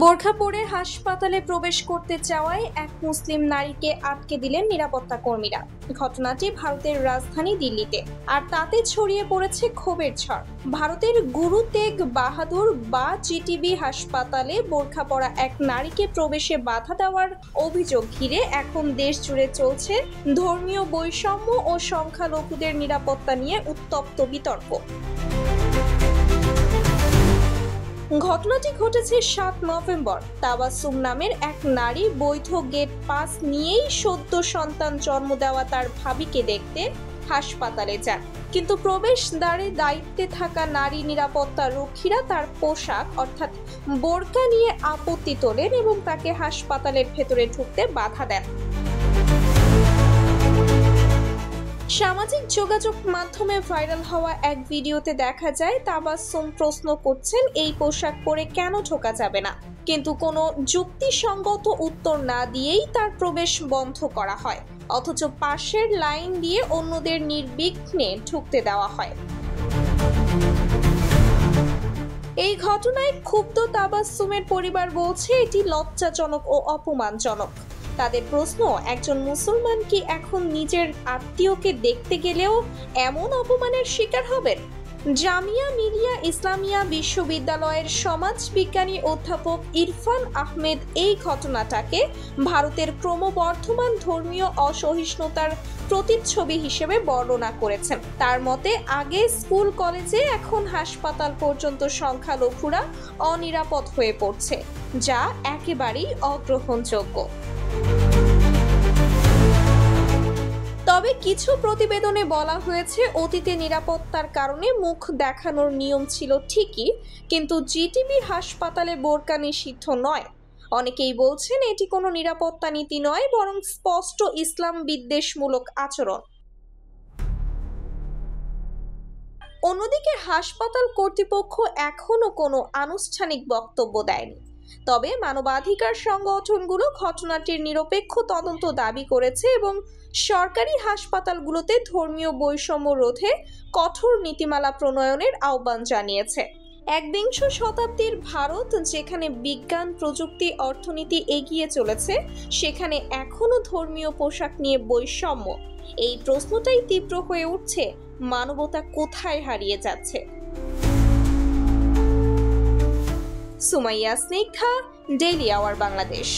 বোরখা পরে হাসপাতালে প্রবেশ করতে চাওয়ায় এক মুসলিম নারীকে আটকে দিলেন নিরাপত্তা কর্মীরা। ঘটনাটি ভারতের রাজধানী দিল্লিতে, আর তাতে ছড়িয়ে পড়েছে ক্ষোভের ঝড়। ভারতের গুরু তেগ বাহাদুর বা জিটিবি হাসপাতালে বোরখা পরা এক নারীকে প্রবেশে বাধা দেওয়ার অভিযোগ ঘিরে এখন দেশ জুড়ে চলছে ধর্মীয় বৈষম্য ও সংখ্যালঘুদের নিরাপত্তা নিয়ে উত্তপ্ত বিতর্ক। ঘটনাটি ঘটেছে ৭ নভেম্বর। তাবাসসুম নামের এক নারী বৈধ গেট পাস নিয়েই সদ্য সন্তান জন্ম দেওয়া তার ভাবিকে দেখতে হাসপাতালে যান, কিন্তু প্রবেশদ্বারে দায়িত্বে থাকা নারী নিরাপত্তা রক্ষীরা তার পোশাক অর্থাৎ বোরকা নিয়ে আপত্তি তোলেন এবং তাকে হাসপাতালের ভেতরে ঢুকতে বাধা দেন। সামাজিক যোগাযোগ মাধ্যমে ভাইরাল হওয়া এক ভিডিওতে দেখা যায় তাবাসসুম প্রশ্ন করছেন এই পোশাক পরে কেন ঢোকা যাবে না, কিন্তু কোনো যুক্তিসঙ্গত উত্তর না দিয়েই তার প্রবেশ বন্ধ করা হয়, অথচ পাশের লাইন দিয়ে অন্যদের নির্বিঘ্নে ঢুকতে দেওয়া হয়। এই ঘটনায় ক্ষুব্ধ তাবাসসুমের পরিবার বলছে এটি লজ্জাজনক ও অপমানজনক। তাদের প্রশ্ন, একজন মুসলমান কি এখন নিজের আত্মীয়কে দেখতে গেলেও এমন অপমানের শিকার হবেন? জামিয়া মিলিয়া ইসলামিয়া বিশ্ববিদ্যালয়ের সমাজবিজ্ঞানী অধ্যাপক ইরফান আহমেদ এই ঘটনাটাকে ভারতের ক্রমবর্ধমান ধর্মীয় অসহিষ্ণুতার প্রতিচ্ছবি হিসেবে বর্ণনা করেছেন। তার মতে, আগে স্কুল কলেজে, এখন হাসপাতাল পর্যন্ত সংখ্যালঘুরা অনিরাপদ হয়ে পড়ছে, যা একেবারেই অগ্রহণযোগ্য। তবে কিছু প্রতিবেদনে বলা হয়েছে অতীতে নিরাপত্তার কারণে মুখ দেখানোর নিয়ম ছিল ঠিকই, কিন্তু জিটিবি হাসপাতালে বোরকা নিষিদ্ধ নয়। অনেকেই বলছেন এটি কোনো নিরাপত্তা নীতি নয়, বরং স্পষ্ট ইসলাম বিদ্বেষমূলক আচরণ। অন্যদিকে হাসপাতাল কর্তৃপক্ষ এখনো কোনো আনুষ্ঠানিক বক্তব্য দেয়নি। তবে মানবাধিকার সংগঠনগুলো ঘটনাটির নিরপেক্ষ তদন্ত দাবি করেছে এবং সরকারি হাসপাতালগুলোতে ধর্মীয় বৈষম্য রোধে কঠোর নীতিমালা প্রণয়নের আহ্বান জানিয়েছে। একবিংশ শতাব্দীর ভারত, যেখানে বিজ্ঞান, প্রযুক্তি, অর্থনীতি এগিয়ে চলেছে, সেখানে এখনো ধর্মীয় পোশাক নিয়ে বৈষম্য। এই প্রশ্নটাই তীব্র হয়ে উঠছে, মানবতা কোথায় হারিয়ে যাচ্ছে? Sumaiya Snigdha, daily our Bangladesh.